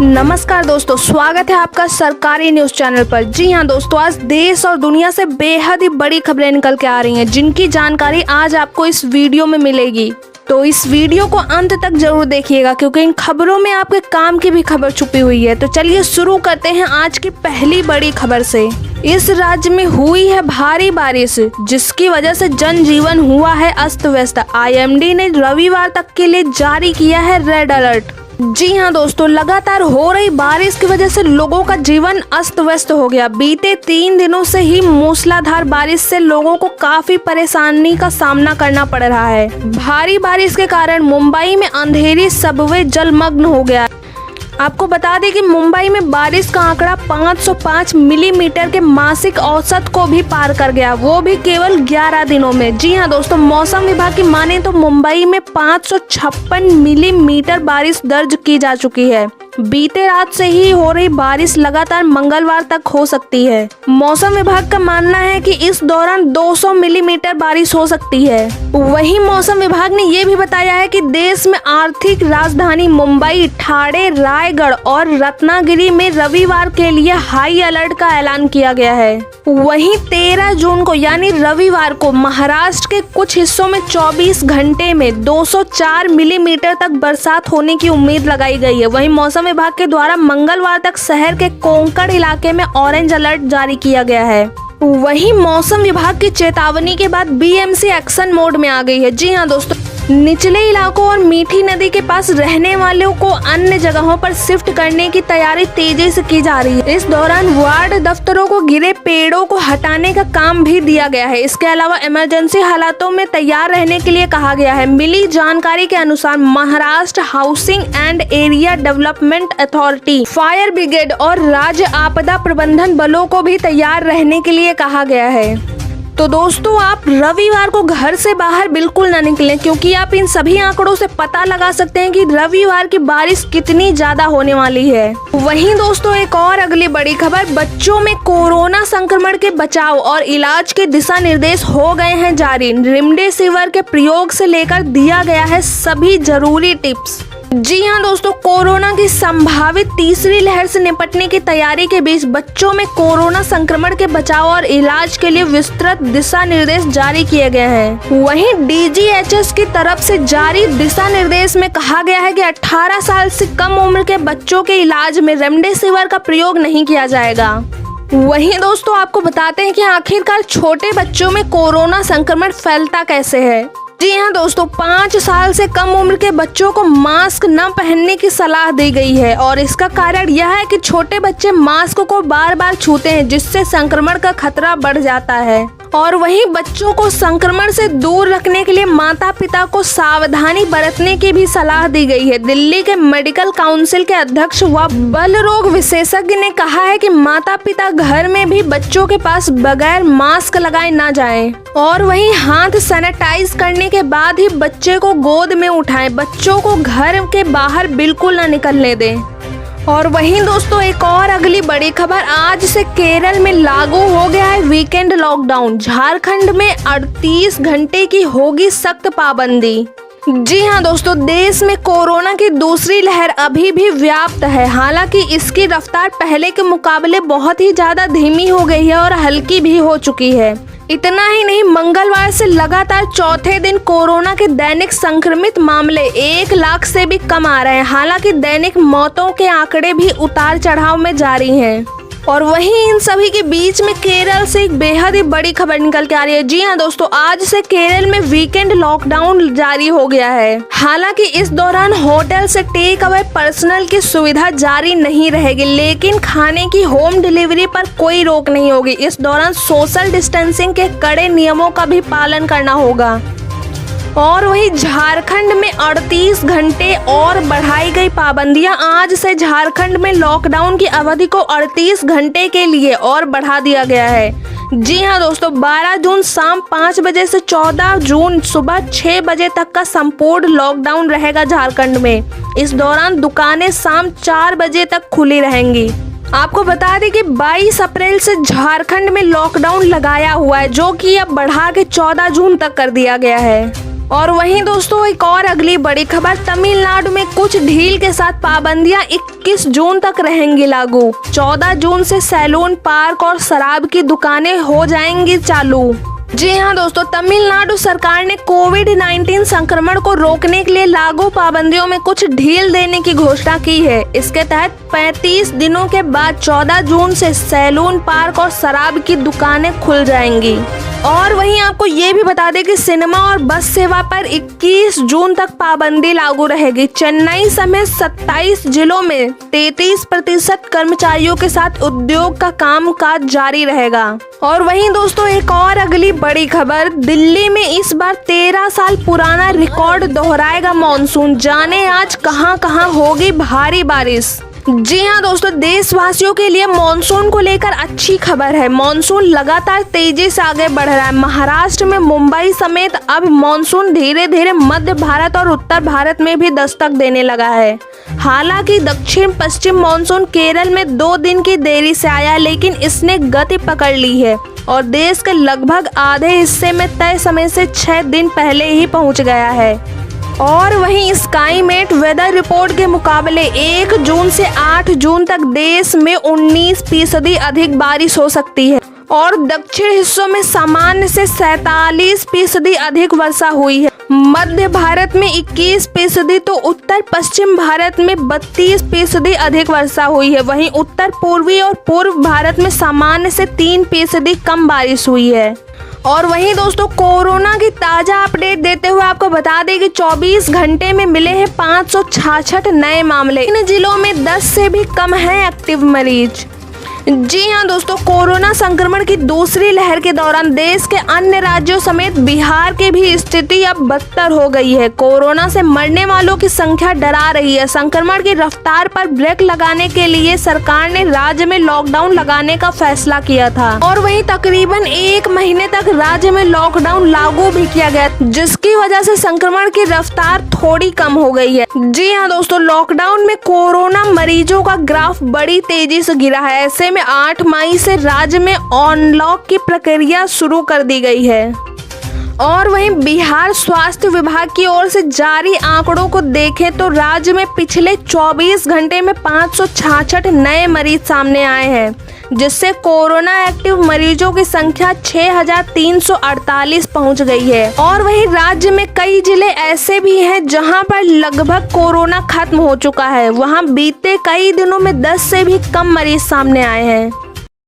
नमस्कार दोस्तों, स्वागत है आपका सरकारी न्यूज चैनल पर। जी हां दोस्तों, आज देश और दुनिया से बेहद ही बड़ी खबरें निकल के आ रही हैं, जिनकी जानकारी आज आपको इस वीडियो में मिलेगी। तो इस वीडियो को अंत तक जरूर देखिएगा, क्योंकि इन खबरों में आपके काम की भी खबर छुपी हुई है। तो चलिए शुरू करते हैं आज की पहली बड़ी खबर से। इस राज्य में हुई है भारी बारिश, जिसकी वजह से जनजीवन हुआ है अस्त व्यस्त। IMD ने रविवार तक के लिए जारी किया है रेड अलर्ट। जी हाँ दोस्तों, लगातार हो रही बारिश की वजह से लोगों का जीवन अस्त व्यस्त हो गया। बीते 3 दिनों से ही मूसलाधार बारिश से लोगों को काफी परेशानी का सामना करना पड़ रहा है। भारी बारिश के कारण मुंबई में अंधेरी सबवे जलमग्न हो गया। आपको बता दें कि मुंबई में बारिश का आंकड़ा 505 मिलीमीटर के मासिक औसत को भी पार कर गया, वो भी केवल 11 दिनों में। जी हां दोस्तों, मौसम विभाग की माने तो मुंबई में 556 मिलीमीटर बारिश दर्ज की जा चुकी है। बीते रात से ही हो रही बारिश लगातार मंगलवार तक हो सकती है। मौसम विभाग का मानना है कि इस दौरान 200 मिलीमीटर बारिश हो सकती है। वहीं मौसम विभाग ने ये भी बताया है कि देश में आर्थिक राजधानी मुंबई, ठाणे, रायगढ़ और रत्नागिरी में रविवार के लिए हाई अलर्ट का ऐलान किया गया है। वहीं 13 जून को यानी रविवार को महाराष्ट्र के कुछ हिस्सों में 24 घंटे में 204 मिलीमीटर तक बरसात होने की उम्मीद लगाई गई है। वहीं मौसम विभाग के द्वारा मंगलवार तक शहर के कोंकण इलाके में ऑरेंज अलर्ट जारी किया गया है। वहीं मौसम विभाग की चेतावनी के बाद BMC एक्शन मोड में आ गई है। जी हां दोस्तों, निचले इलाकों और मीठी नदी के पास रहने वालों को अन्य जगहों पर शिफ्ट करने की तैयारी तेजी से की जा रही है। इस दौरान वार्ड दफ्तरों को गिरे पेड़ों को हटाने का काम भी दिया गया है। इसके अलावा इमरजेंसी हालातों में तैयार रहने के लिए कहा गया है। मिली जानकारी के अनुसार Maharashtra housing and area development authority, fire brigade और राज्य आपदा प्रबंधन बलों को भी तैयार रहने के लिए कहा गया है। तो दोस्तों, आप रविवार को घर से बाहर बिल्कुल ना निकलें, क्योंकि आप इन सभी आंकड़ों से पता लगा सकते हैं कि रविवार की बारिश कितनी ज्यादा होने वाली है। वहीं दोस्तों, एक और अगली बड़ी खबर, बच्चों में कोरोना संक्रमण के बचाव और इलाज के दिशा निर्देश हो गए हैं जारी। रेमडेसिविर के प्रयोग से लेकर दिया गया है सभी जरूरी टिप्स। जी हाँ दोस्तों, कोरोना की संभावित तीसरी लहर से निपटने की तैयारी के बीच बच्चों में कोरोना संक्रमण के बचाव और इलाज के लिए विस्तृत दिशा निर्देश जारी किए गए हैं। वहीं DGHS की तरफ से जारी दिशा निर्देश में कहा गया है कि 18 साल से कम उम्र के बच्चों के इलाज में रेमडेसिविर का प्रयोग नहीं किया जाएगा। वहीं दोस्तों, आपको बताते हैं कि आखिरकार छोटे बच्चों में कोरोना संक्रमण फैलता कैसे है। जी हाँ दोस्तों, 5 साल से कम उम्र के बच्चों को मास्क न पहनने की सलाह दी गई है, और इसका कारण यह है कि छोटे बच्चे मास्क को बार बार छूते हैं, जिससे संक्रमण का खतरा बढ़ जाता है। और वहीं बच्चों को संक्रमण से दूर रखने के लिए माता पिता को सावधानी बरतने की भी सलाह दी गई है। दिल्ली के मेडिकल काउंसिल के अध्यक्ष व बल रोग विशेषज्ञ ने कहा है कि माता पिता घर में भी बच्चों के पास बगैर मास्क लगाए ना जाएं, और वहीं हाथ सैनिटाइज करने के बाद ही बच्चे को गोद में उठाएं। बच्चों को घर के बाहर बिल्कुल न निकलने दें। और वहीं दोस्तों, एक और अगली बड़ी खबर, आज से केरल में लागू हो गया है वीकेंड लॉकडाउन। झारखंड में 38 घंटे की होगी सख्त पाबंदी। जी हाँ दोस्तों, देश में कोरोना की दूसरी लहर अभी भी व्याप्त है। हालांकि इसकी रफ्तार पहले के मुकाबले बहुत ही ज्यादा धीमी हो गई है और हल्की भी हो चुकी है। इतना ही नहीं, मंगलवार से लगातार चौथे दिन कोरोना के दैनिक संक्रमित मामले 1 लाख से भी कम आ रहे हैं। हालांकि दैनिक मौतों के आंकड़े भी उतार चढ़ाव में जारी हैं। और वहीं इन सभी के बीच में केरल से एक बेहद ही बड़ी खबर निकल के आ रही है। जी हाँ दोस्तों, आज से केरल में वीकेंड लॉकडाउन जारी हो गया है। हालांकि इस दौरान होटल से टेक अवे पर्सनल की सुविधा जारी नहीं रहेगी, लेकिन खाने की होम डिलीवरी पर कोई रोक नहीं होगी। इस दौरान सोशल डिस्टेंसिंग के कड़े नियमों का भी पालन करना होगा। और वहीं झारखंड में 38 घंटे और बढ़ाई गई पाबंदियां। आज से झारखंड में लॉकडाउन की अवधि को 38 घंटे के लिए और बढ़ा दिया गया है। जी हाँ दोस्तों, 12 जून शाम 5 बजे से 14 जून सुबह 6 बजे तक का संपूर्ण लॉकडाउन रहेगा झारखंड में। इस दौरान दुकानें शाम 4 बजे तक खुली रहेंगी। आपको बता दें कि 22 अप्रैल से झारखंड में लॉकडाउन लगाया हुआ है, जो कि अब बढ़ा के 14 जून तक कर दिया गया है। और वहीं दोस्तों एक और अगली बड़ी खबर, तमिलनाडु में कुछ ढील के साथ पाबंदियां 21 जून तक रहेंगी लागू। 14 जून से सैलून, पार्क और शराब की दुकानें हो जाएंगी चालू। जी हाँ दोस्तों, तमिलनाडु सरकार ने कोविड-19 संक्रमण को रोकने के लिए लागू पाबंदियों में कुछ ढील देने की घोषणा की है। इसके तहत 35 दिनों के बाद 14 जून से सैलून, पार्क और शराब की दुकानें खुल जाएंगी। और वहीं आपको ये भी बता दें कि सिनेमा और बस सेवा पर 21 जून तक पाबंदी लागू रहेगी। चेन्नई समेत 27 जिलों में 33% कर्मचारियों के साथ उद्योग का कामकाज जारी रहेगा। और वहीं दोस्तों एक और अगली बड़ी खबर, दिल्ली में इस बार 13 साल पुराना रिकॉर्ड दोहराएगा मानसून। जाने आज कहां कहां होगी भारी बारिश। जी हाँ दोस्तों, देशवासियों के लिए मानसून को लेकर अच्छी खबर है। मानसून लगातार तेजी से आगे बढ़ रहा है। महाराष्ट्र में मुंबई समेत अब मानसून धीरे धीरे मध्य भारत और उत्तर भारत में भी दस्तक देने लगा है। हालांकि दक्षिण पश्चिम मानसून केरल में 2 दिन की देरी से आया, लेकिन इसने गति पकड़ ली है और देश के लगभग आधे हिस्से में तय समय से 6 दिन पहले ही पहुंच गया है। और वहीं स्काईमेट वेदर रिपोर्ट के मुकाबले 1 जून से 8 जून तक देश में 19% अधिक बारिश हो सकती है और दक्षिण हिस्सों में सामान्य से 47% अधिक वर्षा हुई है। मध्य भारत में 21% तो उत्तर पश्चिम भारत में 32% अधिक वर्षा हुई है। वहीं उत्तर पूर्वी और पूर्व भारत में सामान्य से 3% कम बारिश हुई है। और वहीं दोस्तों कोरोना की ताजा अपडेट देते हुए आपको बता दें कि 24 घंटे में मिले हैं 566 नए मामले। इन जिलों में 10 से भी कम हैं एक्टिव मरीज। जी हाँ दोस्तों, कोरोना संक्रमण की दूसरी लहर के दौरान देश के अन्य राज्यों समेत बिहार की भी स्थिति अब बदतर हो गई है। कोरोना से मरने वालों की संख्या डरा रही है। संक्रमण की रफ्तार पर ब्रेक लगाने के लिए सरकार ने राज्य में लॉकडाउन लगाने का फैसला किया था और वहीं तकरीबन 1 महीने तक राज्य में लॉकडाउन लागू भी किया गया, जिसकी वजह से संक्रमण की रफ्तार थोड़ी कम हो गई है। जी हाँ दोस्तों, लॉकडाउन में कोरोना मरीजों का ग्राफ बड़ी तेजी से गिरा है। ऐसे में 8 मई से राज्य में अनलॉक की प्रक्रिया शुरू कर दी गई है। और वहीं बिहार स्वास्थ्य विभाग की ओर से जारी आंकड़ों को देखें तो राज्य में पिछले 24 घंटे में 566 नए मरीज सामने आए हैं, जिससे कोरोना एक्टिव मरीजों की संख्या 6348 पहुंच गई है। और वहीं राज्य में कई जिले ऐसे भी हैं जहां पर लगभग कोरोना खत्म हो चुका है। वहां बीते कई दिनों में 10 से भी कम मरीज सामने आए हैं।